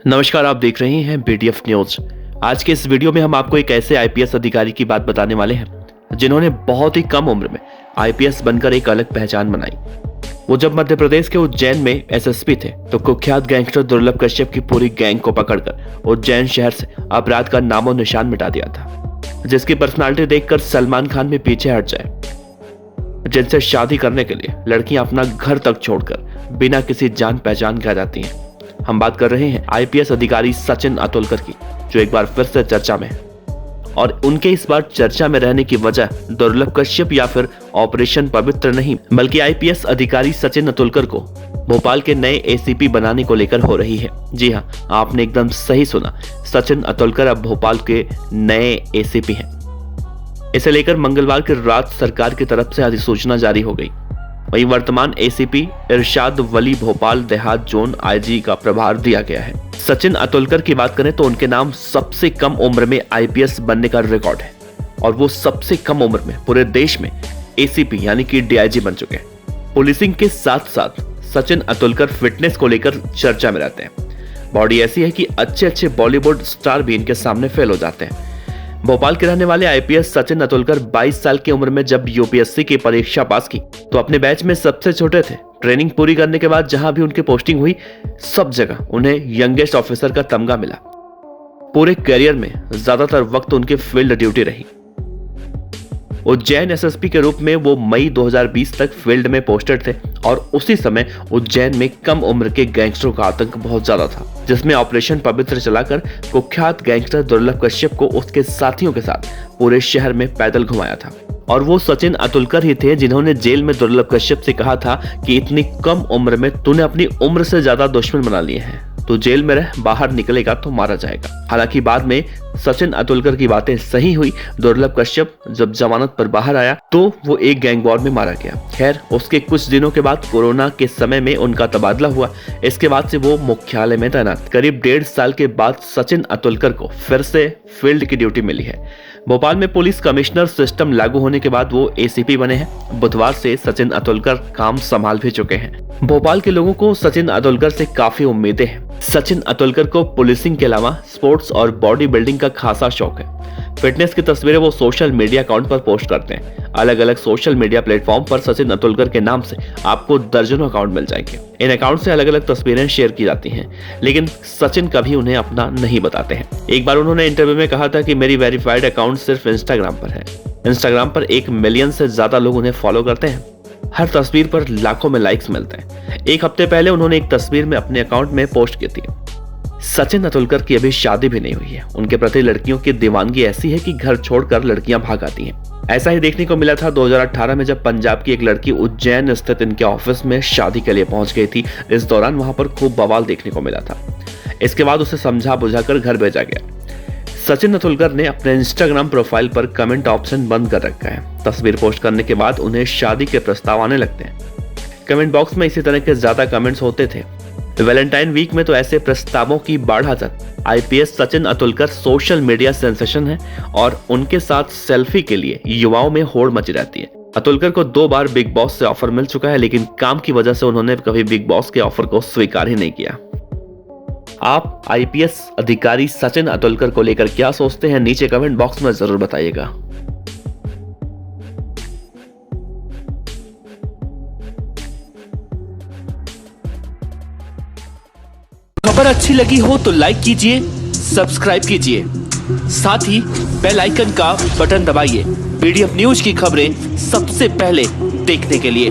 नमस्कार, आप देख रहे हैं BDF न्यूज। आज के इस वीडियो में हम आपको एक ऐसे आईपीएस अधिकारी की बात बताने वाले हैं जिन्होंने बहुत ही कम उम्र में आईपीएस बनकर एक अलग पहचान बनाई। वो जब मध्य प्रदेश के उज्जैन में एसएसपी थे तो कुख्यात गैंगस्टर दुर्लभ कश्यप की पूरी गैंग को पकड़कर उज्जैन शहर से अपराध का नामो निशान मिटा दिया था, जिसकी पर्सनालिटी देखकर सलमान खान भी पीछे हट जाए, जिनसे शादी करने के लिए लड़कियां अपना घर तक छोड़कर बिना किसी जान पहचान के आ जाती हैं। हम बात कर रहे हैं आईपीएस अधिकारी सचिन अतुलकर की, जो एक बार फिर से चर्चा में है। और उनके इस बार चर्चा में रहने की वजह दुर्लभ कश्यप या फिर ऑपरेशन पवित्र नहीं, बल्कि आईपीएस अधिकारी सचिन अतुलकर को भोपाल के नए एसीपी बनाने को लेकर हो रही है। जी हाँ, आपने एकदम सही सुना, सचिन अतुलकर अब भोपाल के नए एसीपी हैं। इसे लेकर मंगलवार की रात सरकार की तरफ से अधिसूचना जारी हो गई। वहीं वर्तमान एसीपी इरशाद वली भोपाल देहात जोन आईजी का प्रभार दिया गया है। सचिन अतुलकर की बात करें तो उनके नाम सबसे कम उम्र में आईपीएस बनने का रिकॉर्ड है, और वो सबसे कम उम्र में पूरे देश में एसीपी यानी कि डीआईजी बन चुके हैं। पुलिसिंग के साथ साथ सचिन अतुलकर फिटनेस को लेकर चर्चा में रहते हैं। बॉडी ऐसी है कि अच्छे बॉलीवुड स्टार भी इनके सामने फेल हो जाते हैं। भोपाल के रहने वाले आईपीएस सचिन अतुलकर 22 साल की उम्र में जब यूपीएससी की परीक्षा पास की तो अपने बैच में सबसे छोटे थे। ट्रेनिंग पूरी करने के बाद जहां भी उनकी पोस्टिंग हुई, सब जगह उन्हें यंगेस्ट ऑफिसर का तमगा मिला। पूरे करियर में ज्यादातर वक्त उनकी फील्ड ड्यूटी रही। उज्जैन एसएसपी के रूप में वो मई 2020 तक फील्ड में पोस्टेड थे, और उसी समय उज्जैन में कम उम्र के गैंगस्टरों का आतंक बहुत ज्यादा था, जिसमें ऑपरेशन पवित्र चलाकर कुख्यात गैंगस्टर दुर्लभ कश्यप को उसके साथियों के साथ पूरे शहर में पैदल घुमाया था। और वो सचिन अतुलकर ही थे जिन्होंने जेल में दुर्लभ कश्यप से कहा था कि इतनी कम उम्र में तूने अपनी उम्र से ज्यादा दुश्मन बना लिए हैं, तो जेल में रह, बाहर निकलेगा तो मारा जाएगा। हालांकि बाद में सचिन अतुलकर की बातें सही हुई। दुर्लभ कश्यप जब जमानत पर बाहर आया तो वो एक गैंग वॉर में मारा गया। खैर, उसके कुछ दिनों के बाद कोरोना के समय में उनका तबादला हुआ। इसके बाद से वो मुख्यालय में तैनात। करीब 1.5 साल के बाद सचिन अतुलकर को फिर से फील्ड की ड्यूटी मिली है। भोपाल में पुलिस कमिश्नर सिस्टम लागू होने के बाद वो एसीपी बने हैं। बुधवार से सचिन अतुलकर काम संभाल भी चुके हैं। भोपाल के लोगों को सचिन अतुलकर से काफी उम्मीदें हैं। सचिन अतुलकर को पुलिसिंग के अलावा स्पोर्ट्स और बॉडी बिल्डिंग का खासा शौक है। फिटनेस की तस्वीरें वो सोशल मीडिया अकाउंट पर पोस्ट करते हैं। अलग अलग सोशल मीडिया प्लेटफॉर्म पर सचिन अतुलकर के नाम से आपको दर्जनों अकाउंट मिल जाएंगे। इन अकाउंट से अलग अलग तस्वीरें शेयर की जाती हैं, लेकिन सचिन कभी उन्हें अपना नहीं बताते हैं। एक बार उन्होंने इंटरव्यू में कहा था कि मेरी वेरीफाइड अकाउंट सिर्फ इंस्टाग्राम पर है। इंस्टाग्राम पर 1 मिलियन से ज्यादा लोग उन्हें फॉलो करते हैं। हर तस्वीर पर लाखों में लाइक्स मिलते हैं। एक हफ्ते पहले उन्होंने एक तस्वीर में अपने अकाउंट में पोस्ट की थी। सचिन अतुलकर की अभी शादी भी नहीं हुई है। उनके प्रति लड़कियों की दीवानगी ऐसी है कि घर छोड़कर लड़कियां भाग आती हैं। ऐसा ही देखने को मिला था 2018 में, जब पंजाब की एक लड़की उज्जैन स्थित इनके ऑफिस में शादी के लिए पहुंच गई थी। इस दौरान वहां पर खूब बवाल देखने को मिला था। इसके बाद उसे समझा बुझाकर घर भेजा गया। सचिन अतुलकर ने अपने इंस्टाग्राम प्रोफाइल पर कमेंट ऑप्शन बंद कर रखा है। तस्वीर पोस्ट करने के बाद उन्हें शादी के प्रस्ताव आने लगते हैं। कमेंट बॉक्स में इसी तरह के ज्यादा कमेंट्स होते थे। वैलेंटाइन वीक में तो ऐसे प्रस्तावों की बाढ़ आ जाती। IPS Sachin Atulkar social media sensation है, और उनके साथ सेल्फी के लिए युवाओं में होड़ मची रहती है। अतुलकर को 2 बार बिग बॉस से ऑफर मिल चुका है, लेकिन काम की वजह से उन्होंने कभी बिग बॉस के ऑफर को स्वीकार ही नहीं किया। आप आईपीएस अधिकारी सचिन अतुलकर को लेकर क्या सोचते हैं, नीचे कमेंट बॉक्स में जरूर बताइएगा। खबर अच्छी लगी हो तो लाइक कीजिए, सब्सक्राइब कीजिए, साथ ही बेल आइकन का बटन दबाइए BDF न्यूज की खबरें सबसे पहले देखने के लिए।